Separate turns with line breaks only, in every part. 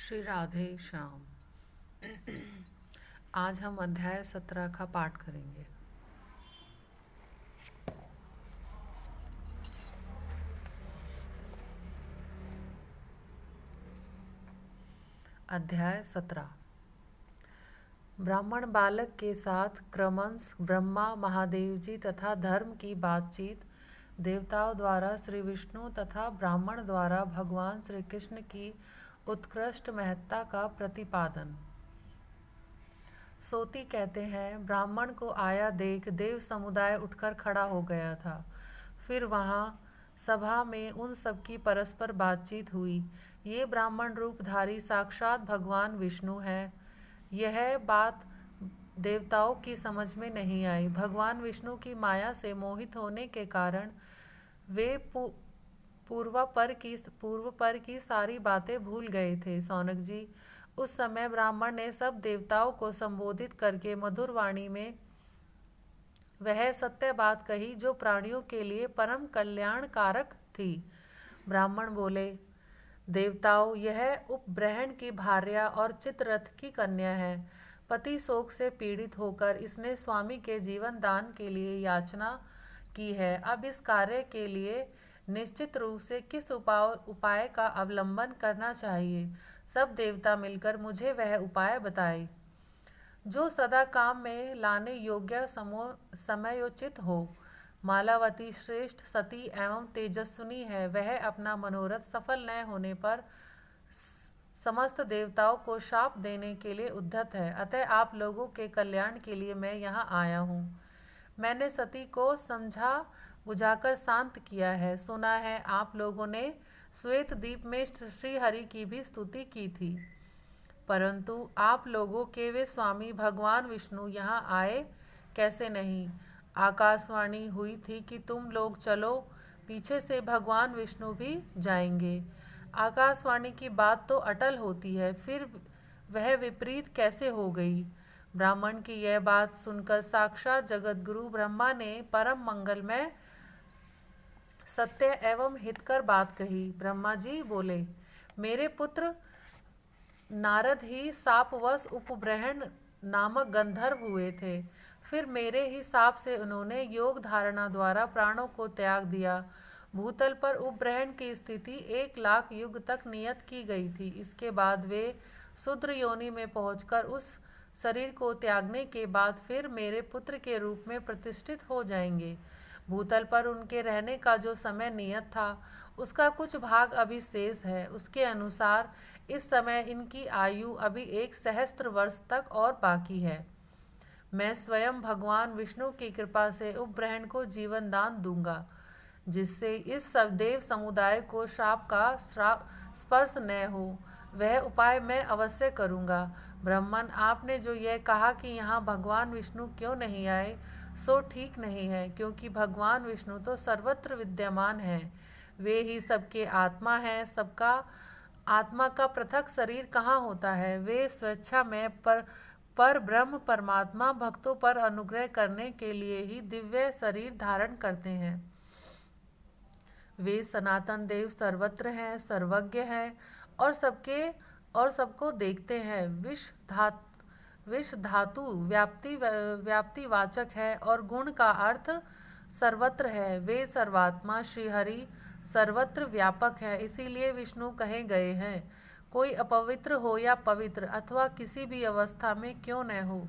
श्री राधे श्याम। आज हम अध्याय 17 का पाठ करेंगे। अध्याय 17। ब्राह्मण बालक के साथ क्रमश ब्रह्मा, महादेव जी तथा धर्म की बातचीत, देवताओं द्वारा श्री विष्णु तथा ब्राह्मण द्वारा भगवान श्री कृष्ण की उत्कृष्ट महत्ता का प्रतिपादन। सोती कहते हैं, ब्राह्मण को आया देख देव समुदाय उठकर खड़ा हो गया था। फिर वहाँ सभा में उन सबकी परस्पर बातचीत हुई। ये ब्राह्मण रूपधारी साक्षात भगवान विष्णु हैं। यह बात देवताओं की समझ में नहीं आई। भगवान विष्णु की माया से मोहित होने के कारण वे पूर्व पर की सारी बातें भूल गए थे। सौनक जी, उस समय ब्राह्मण ने सब देवताओं को संबोधित करके मधुर वाणी में वह सत्य बात कही जो प्राणियों के लिए परम कल्याणकारक थी। ब्राह्मण बोले, देवताओं, यह उपब्रहण की भार्या और चित्ररथ की कन्या है। पति शोक से पीड़ित होकर इसने स्वामी के जीवन दान के लिए याचना की है। अब इस कार्य के लिए निश्चित रूप से किस उपाय का अवलंबन करना चाहिए? सब देवता मिलकर मुझे वह उपाय बताए जो सदा काम में लाने योग्य समयोचित हो। मालावती श्रेष्ठ सती एवं तेजस्विनी है। वह अपना मनोरथ सफल न होने पर समस्त देवताओं को शाप देने के लिए उद्यत है। अतः आप लोगों के कल्याण के लिए मैं यहाँ आया हूँ। मैंने सती को समझा बुझाकर शांत किया है। सुना है आप लोगों ने श्वेत द्वीप में श्री हरि की भी स्तुति की थी, परंतु आप लोगों के वे स्वामी भगवान विष्णु यहाँ आए कैसे नहीं? आकाशवाणी हुई थी कि तुम लोग चलो, पीछे से भगवान विष्णु भी जाएंगे। आकाशवाणी की बात तो अटल होती है, फिर वह विपरीत कैसे हो गई? ब्राह्मण की यह बात सुनकर साक्षात जगत गुरु ब्रह्मा ने परम मंगलमय सत्य एवं हितकर बात कही। ब्रह्मा जी बोले, मेरे पुत्र नारद ही शापवश उपब्रहण नामक गंधर्व हुए थे। फिर मेरे ही शाप से उन्होंने योग धारणा द्वारा प्राणों को त्याग दिया। भूतल पर उपब्रहण की स्थिति 1,00,000 युग तक नियत की गई थी। इसके बाद वे शूद्र योनि में पहुंचकर उस शरीर को त्यागने के बाद फिर मेरे पुत्र के रूप में प्रतिष्ठित हो जाएंगे। भूतल पर उनके रहने का जो समय नियत था उसका कुछ भाग अभी शेष है। उसके अनुसार इस समय इनकी आयु अभी 1 सहस्त्र वर्ष तक और बाकी है। मैं स्वयं भगवान विष्णु की कृपा से उपब्रहण को जीवन दान दूंगा, जिससे इस देव समुदाय को शाप का स्पर्श न हो। वह उपाय मैं अवश्य करूंगा। ब्राह्मण, आपने जो यह कहा कि यहाँ भगवान विष्णु क्यों नहीं आए, सो ठीक नहीं है, क्योंकि भगवान विष्णु तो सर्वत्र विद्यमान है। वे ही सबके आत्मा हैं। सबका आत्मा का पृथक शरीर कहाँ होता है? वे स्वेच्छा में पर ब्रह्म परमात्मा भक्तों पर अनुग्रह करने के लिए ही दिव्य शरीर धारण करते हैं। वे सनातन देव सर्वत्र हैं, सर्वज्ञ हैं और सबको देखते हैं। विष धातु व्याप्तिवाचक है और गुण का अर्थ सर्वत्र है। वे सर्वात्मा श्रीहरि सर्वत्र व्यापक है, इसीलिए विष्णु कहे गए हैं। कोई अपवित्र हो या पवित्र अथवा किसी भी अवस्था में क्यों न हो,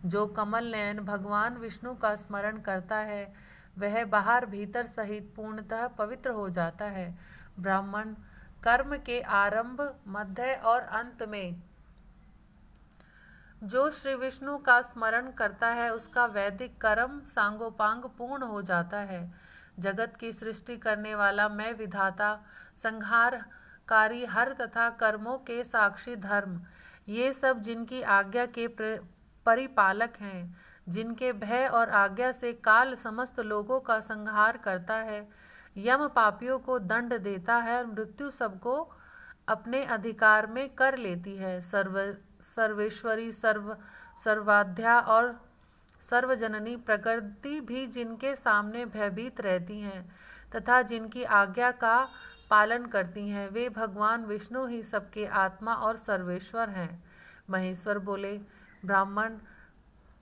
जो कमल नयन भगवान विष्णु का स्मरण करता है वह बाहर भीतर सहित पूर्णतः पवित्र हो जाता है। ब्राह्मण, कर्म के आरंभ, मध्य और अंत में जो श्री विष्णु का स्मरण करता है उसका वैदिक कर्म सांगोपांग पूर्ण हो जाता है। जगत की सृष्टि करने वाला मैं विधाता, संहारकारी हर तथा कर्मों के साक्षी धर्म, ये सब जिनकी आज्ञा के परिपालक हैं, जिनके भय और आज्ञा से काल समस्त लोगों का संहार करता है, यम पापियों को दंड देता है और मृत्यु सबको अपने अधिकार में कर लेती है। सर्वेश्वरी, सर्वाध्या और सर्वजननी प्रकृति भी जिनके सामने भयभीत रहती हैं तथा जिनकी आज्ञा का पालन करती हैं। वे भगवान विष्णु ही सबके आत्मा और सर्वेश्वर हैं। महेश्वर बोले, ब्राह्मण,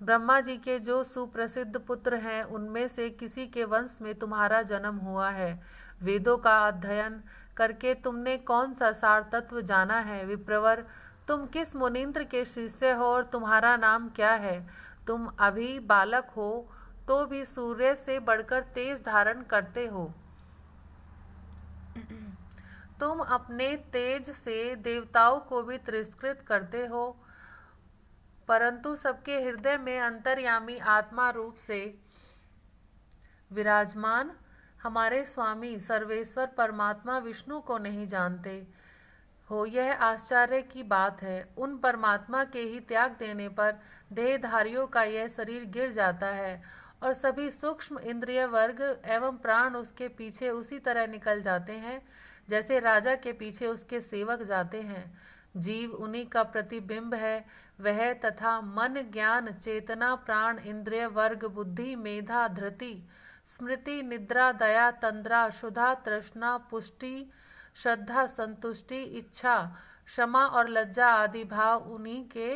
ब्रह्मा जी के जो सुप्रसिद्ध पुत्र हैं उनमें से किसी के वंश में तुम्हारा जन्म हुआ है। वेदों का अध्ययन करके तुमने कौन सा सार तत्व जाना है? विप्रवर, तुम किस मुनींद्र के शिष्य हो और तुम्हारा नाम क्या है? तुम अभी बालक हो तो भी सूर्य से बढ़कर तेज धारण करते हो। तुम अपने तेज से देवताओं को भी तिरस्कृत करते हो, परंतु सबके हृदय में अंतर्यामी आत्मा रूप से विराजमान हमारे स्वामी सर्वेश्वर परमात्मा विष्णु को नहीं जानते हो। यह आश्चर्य की बात है। उन परमात्मा के ही त्याग देने पर देहधारियों का यह शरीर गिर जाता है और सभी सूक्ष्म इंद्रिय वर्ग एवं प्राण उसके पीछे उसी तरह निकल जाते हैं जैसे राजा के पीछे उसके सेवक जाते हैं। जीव उन्हीं का प्रतिबिंब है। वह तथा मन, ज्ञान, चेतना, प्राण, इंद्रिय वर्ग, बुद्धि, मेधा, धृति, स्मृति, निद्रा, दया, तंद्रा, क्षुधा, तृष्णा, पुष्टि, श्रद्धा, संतुष्टि, इच्छा, क्षमा और लज्जा आदि भाव उन्हीं के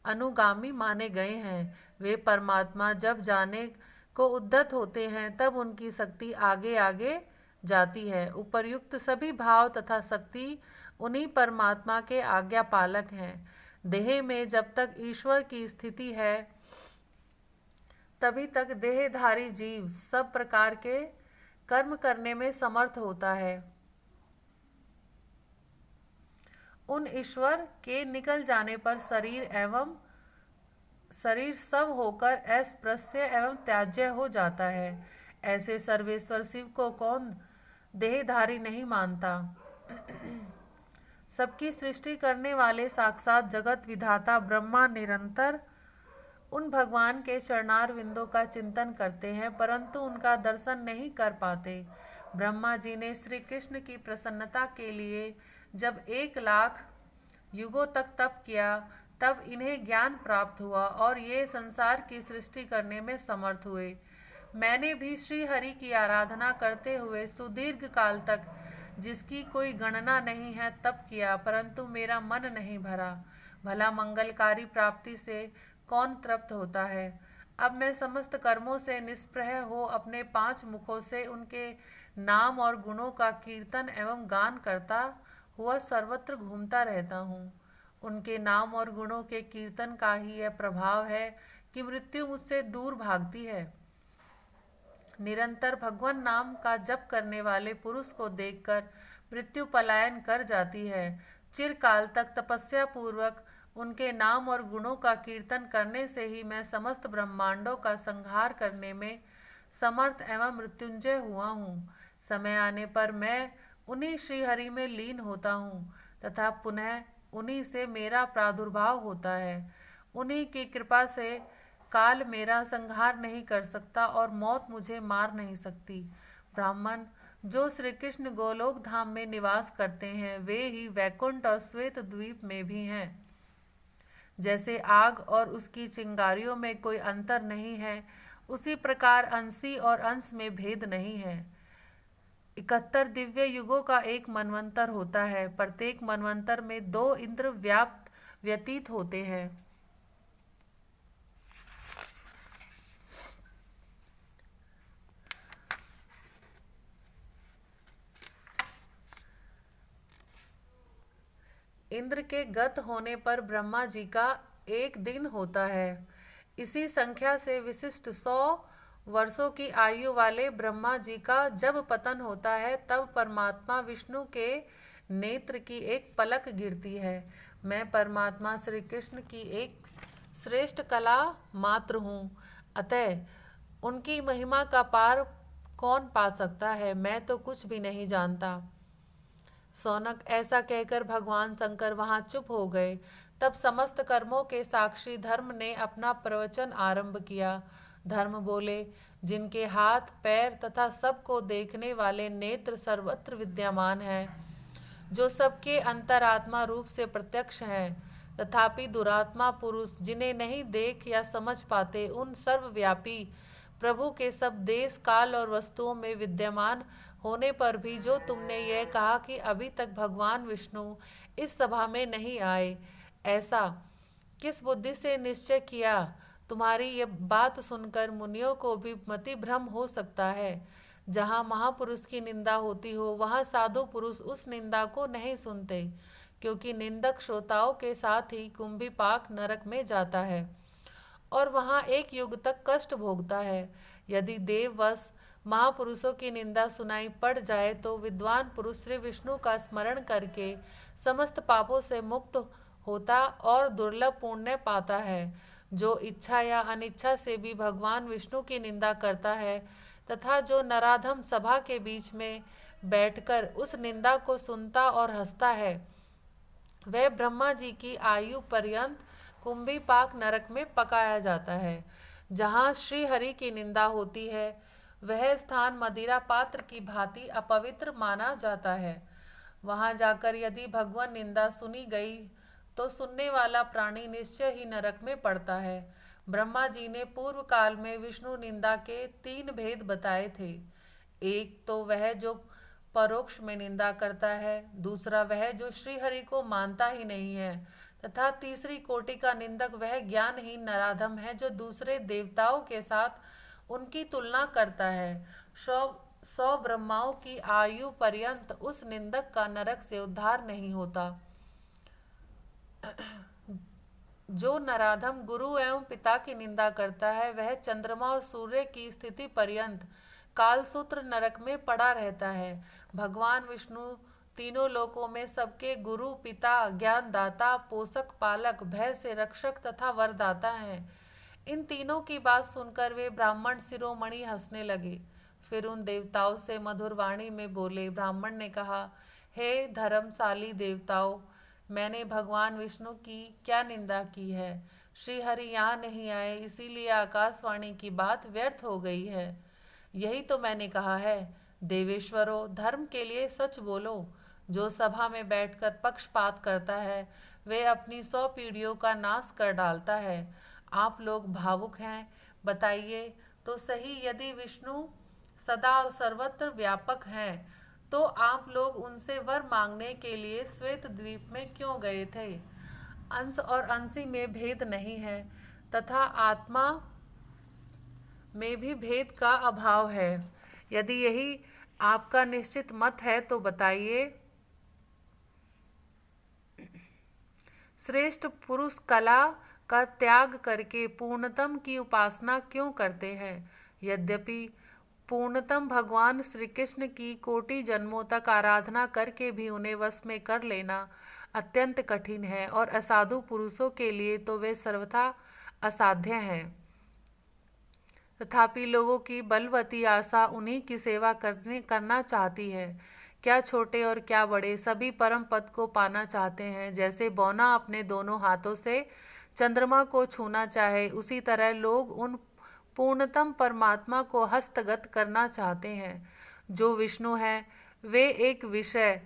अनुगामी माने गए हैं। वे परमात्मा जब जाने को उद्यत होते हैं तब उनकी शक्ति आगे आगे जाती है। उपर्युक्त सभी भाव तथा शक्ति उन्हीं परमात्मा के आज्ञा पालक हैं। देह में जब तक ईश्वर की स्थिति है तभी तक देहधारी जीव सब प्रकार के कर्म करने में समर्थ होता है। उन ईश्वर के निकल जाने पर शरीर सब होकर अस्पृश्य एवं त्याज्य हो जाता है। ऐसे सर्वेश्वर शिव को कौन देहधारी नहीं मानता। सबकी सृष्टि करने वाले साक्षात जगत विधाता ब्रह्मा निरंतर उन भगवान के चरणार विंदों का चिंतन करते हैं, परंतु उनका दर्शन नहीं कर पाते। ब्रह्मा जी ने श्री कृष्ण की प्रसन्नता के लिए जब 1,00,000 युगों तक तप किया, तब इन्हें ज्ञान प्राप्त हुआ और ये संसार की सृष्टि करने में समर्थ हुए। मैंने भी श्री हरि की आराधना करते हुए सुदीर्घ काल तक, जिसकी कोई गणना नहीं है, तप किया, परंतु मेरा मन नहीं भरा। भला मंगलकारी प्राप्ति से कौन तृप्त होता है? अब मैं समस्त कर्मों से निष्प्रह हो अपने 5 मुखों से उनके नाम और गुणों का कीर्तन एवं गान करता हुआ सर्वत्र घूमता रहता हूँ। उनके नाम और गुणों के कीर्तन का ही यह प्रभाव है कि मृत्यु मुझसे दूर भागती है। निरंतर भगवान नाम का जप करने वाले पुरुष को देखकर मृत्यु पलायन कर जाती है। चिरकाल तक तपस्या पूर्वक उनके नाम और गुणों का कीर्तन करने से ही मैं समस्त ब्रह्मांडों का संहार करने में समर्थ एवं मृत्युंजय हुआ हूँ। समय आने पर मैं उन्हीं श्रीहरि में लीन होता हूँ तथा पुनः उन्हीं से मेरा प्रादुर्भाव होता है। उन्हीं की कृपा से काल मेरा संहार नहीं कर सकता और मौत मुझे मार नहीं सकती। ब्राह्मण, जो श्री कृष्ण गोलोक धाम में निवास करते हैं वे ही वैकुंठ और श्वेत द्वीप में भी हैं। जैसे आग और उसकी चिंगारियों में कोई अंतर नहीं है, उसी प्रकार अंशी और अंश में भेद नहीं है। 71 दिव्य युगों का एक मनवंतर होता है। प्रत्येक मनवंतर में 2 इंद्र व्यतीत होते हैं। इंद्र के गत होने पर ब्रह्मा जी का 1 दिन होता है। इसी संख्या से विशिष्ट 100 वर्षों की आयु वाले ब्रह्मा जी का जब पतन होता है तब परमात्मा विष्णु के नेत्र की एक पलक गिरती है। मैं परमात्मा श्री कृष्ण की एक श्रेष्ठ कला मात्र हूँ, अतः उनकी महिमा का पार कौन पा सकता है? मैं तो कुछ भी नहीं जानता। सौनक, ऐसा कहकर भगवान शंकर वहां चुप हो गए। तब समस्त कर्मों के साक्षी धर्म ने अपना प्रवचन आरंभ किया। धर्म बोले, जिनके हाथ, पैर तथा सबको देखने वाले नेत्र सर्वत्र विद्यमान हैं, जो सबके अंतरात्मा रूप से प्रत्यक्ष हैं, तथापि दुरात्मा पुरुष जिन्हें नहीं देख या समझ पाते, उन सर्वव्यापी प्रभु के सब देश, काल और वस्तुओं में विद्यमान होने पर भी जो तुमने यह कहा कि अभी तक भगवान विष्णु इस सभा में नहीं आए, ऐसा किस बुद्धि से निश्चय किया? तुम्हारी यह बात सुनकर मुनियों को भी मति भ्रम हो सकता है। जहाँ महापुरुष की निंदा होती हो, वहाँ साधु पुरुष उस निंदा को नहीं सुनते, क्योंकि निंदक श्रोताओं के साथ ही कुंभीपाक नरक में जाता है और वहाँ एक युग तक कष्ट भोगता है। यदि देववश महापुरुषों की निंदा सुनाई पड़ जाए तो विद्वान पुरुष श्री विष्णु का स्मरण करके समस्त पापों से मुक्त होता और दुर्लभ पुण्य पाता है। जो इच्छा या अनिच्छा से भी भगवान विष्णु की निंदा करता है तथा जो नराधम सभा के बीच में बैठकर उस निंदा को सुनता और हंसता है, वह ब्रह्मा जी की आयु पर्यंत कुंभीपाक नरक में पकाया जाता है। जहाँ श्री हरि की निंदा होती है, वह स्थान मदिरा पात्र की भांति अपवित्र माना जाता है। वहाँ जाकर यदि भगवान निंदा सुनी गई तो सुनने वाला प्राणी निश्चय ही नरक में पड़ता है। ब्रह्मा जी ने पूर्व काल में विष्णु निंदा के 3 भेद बताए थे। एक तो वह जो परोक्ष में निंदा करता है, दूसरा वह जो श्रीहरि को मानता ही नहीं है, तथा तीसरी कोटि का निंदक वह ज्ञानहीन नराधम है जो दूसरे देवताओं के साथ उनकी तुलना करता है। 100 ब्रह्माओं की आयु पर्यंत उस निंदक का नरक से उद्धार नहीं होता। जो नराधम गुरु एवं पिता की निंदा करता है, वह चंद्रमा और सूर्य की स्थिति पर्यंत कालसूत्र नरक में पड़ा रहता है। भगवान विष्णु तीनों लोकों में सबके गुरु, पिता, ज्ञानदाता, पोषक, पालक, भय से रक्षक तथा वरदाता हैं। इन तीनों की बात सुनकर वे ब्राह्मण शिरोमणि हंसने लगे। फिर उन देवताओं से मधुर वाणी में बोले। ब्राह्मण ने कहा, हे धर्मशाली देवताओं, मैंने भगवान विष्णु की क्या निंदा की है? श्री हरि यहाँ नहीं आए, इसीलिए आकाशवाणी की बात व्यर्थ हो गई है। यही तो मैंने कहा है। देवेश्वरों, धर्म के लिए सच बोलो। जो सभा में बैठकर पक्षपात करता है, वे अपनी 100 पीढ़ियों का नाश कर डालता है। आप लोग भावुक हैं, बताइए तो सही, यदि विष्णु सदा और सर्वत्र व्यापक हैं, तो आप लोग उनसे वर मांगने के लिए श्वेत द्वीप में क्यों गए थे? अंश और अंशी में भेद नहीं है तथा आत्मा में भी भेद का अभाव है। यदि यही आपका निश्चित मत है तो बताइए, श्रेष्ठ पुरुष कला का त्याग करके पूर्णतम की उपासना क्यों करते हैं? यद्यपि पूर्णतम भगवान श्री कृष्ण की कोटि जन्मों तक आराधना करके भी उन्हें वश में कर लेना अत्यंत कठिन है और असाधु पुरुषों के लिए तो वे सर्वथा असाध्य हैं। तथापि लोगों की बलवती आशा उन्हीं की सेवा करना चाहती है। क्या छोटे और क्या बड़े, सभी परम पद को पाना चाहते हैं। जैसे बौना अपने दोनों हाथों से चंद्रमा को छूना चाहे, उसी तरह लोग उन पूर्णतम परमात्मा को हस्तगत करना चाहते हैं। जो विष्णु हैं, वे एक विषय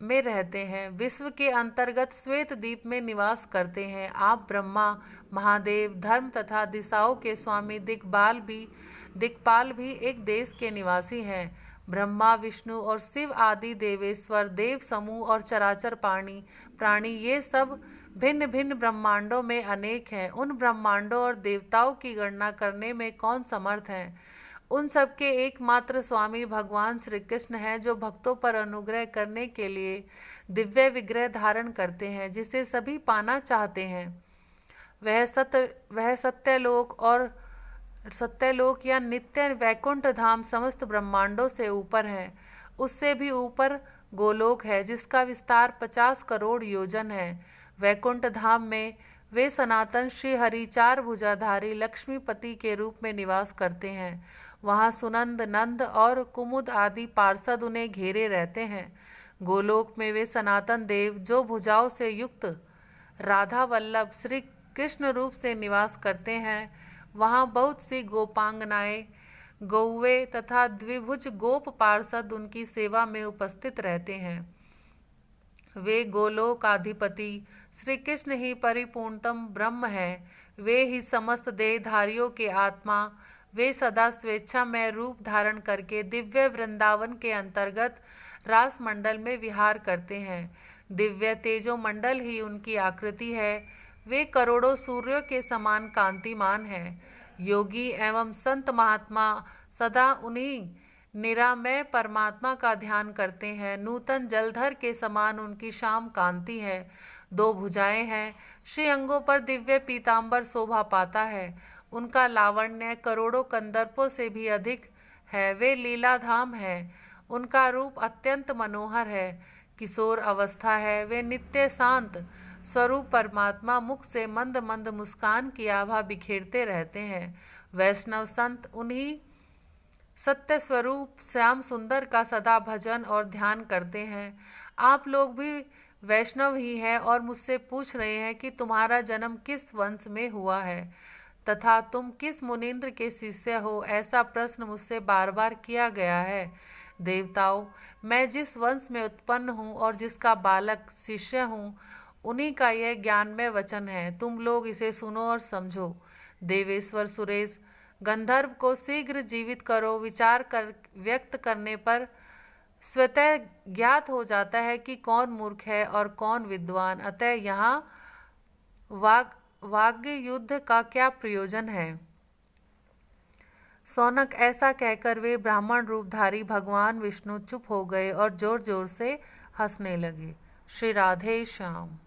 में रहते हैं, विश्व के अंतर्गत श्वेत द्वीप में निवास करते हैं। आप ब्रह्मा, महादेव, धर्म तथा दिशाओं के स्वामी दिक्पाल भी एक देश के निवासी हैं। ब्रह्मा, विष्णु और शिव आदि देवेश्वर, देव समूह और चराचर प्राणी ये सब भिन्न भिन्न ब्रह्मांडों में अनेक हैं। उन ब्रह्मांडों और देवताओं की गणना करने में कौन समर्थ है? उन सबके एकमात्र स्वामी भगवान श्री कृष्ण हैं, जो भक्तों पर अनुग्रह करने के लिए दिव्य विग्रह धारण करते हैं, जिसे सभी पाना चाहते हैं। वह सत्यलोक या नित्य वैकुंठ धाम समस्त ब्रह्मांडों से ऊपर है। उससे भी ऊपर गोलोक है, जिसका विस्तार 50 करोड़ योजन है। वैकुंठ धाम में वे सनातन श्री हरि 4 भुजाधारी लक्ष्मीपति के रूप में निवास करते हैं। वहाँ सुनंद, नंद और कुमुद आदि पार्षद उन्हें घेरे रहते हैं। गोलोक में वे सनातन देव, जो भुजाओं से युक्त राधा वल्लभ श्री कृष्ण रूप से निवास करते हैं। वहाँ बहुत सी गोपांगनाएं, गौवे तथा द्विभुज गोप पार्षद उनकी सेवा में उपस्थित रहते हैं। वे गोलोकाधिपति श्री कृष्ण ही परिपूर्णतम ब्रह्म हैं। वे ही समस्त देहधारियों के आत्मा, वे सदा स्वेच्छामय रूप धारण करके दिव्य वृंदावन के अंतर्गत रास मंडल में विहार करते हैं। दिव्य तेजो मंडल ही उनकी आकृति है। वे करोड़ों सूर्यों के समान कांतिमान हैं। योगी एवं संत महात्मा सदा उन्हीं निरामय परमात्मा का ध्यान करते हैं। नूतन जलधर के समान उनकी श्याम कांति है। 2 भुजाएं हैं। श्री अंगों पर दिव्य पीतांबर शोभा पाता है। उनका लावण्य करोड़ों कंदर्पों से भी अधिक है। वे लीलाधाम है। उनका रूप अत्यंत मनोहर है। किशोर अवस्था है। वे नित्य शांत स्वरूप परमात्मा मुख से मंद मंद मुस्कान की आभा बिखेरते रहते हैं। वैष्णव संत उन्हीं सत्य स्वरूप श्याम सुंदर का सदा भजन और ध्यान करते हैं। आप लोग भी वैष्णव ही हैं और मुझसे पूछ रहे हैं कि तुम्हारा जन्म किस वंश में हुआ है तथा तुम किस मुनीन्द्र के शिष्य हो। ऐसा प्रश्न मुझसे बार बार किया गया है। देवताओं, मैं जिस वंश में उत्पन्न हूँ और जिसका बालक शिष्य हूँ, उन्हीं का यह ज्ञानमय वचन है। तुम लोग इसे सुनो और समझो। देवेश्वर सुरेश, गंधर्व को शीघ्र जीवित करो। विचार कर व्यक्त करने पर स्वतः ज्ञात हो जाता है कि कौन मूर्ख है और कौन विद्वान। अतः यहाँ वाग्य युद्ध का क्या प्रयोजन है। सौनक, ऐसा कहकर वे ब्राह्मण रूपधारी भगवान विष्णु चुप हो गए और जोर जोर से हंसने लगे। श्री राधे श्याम।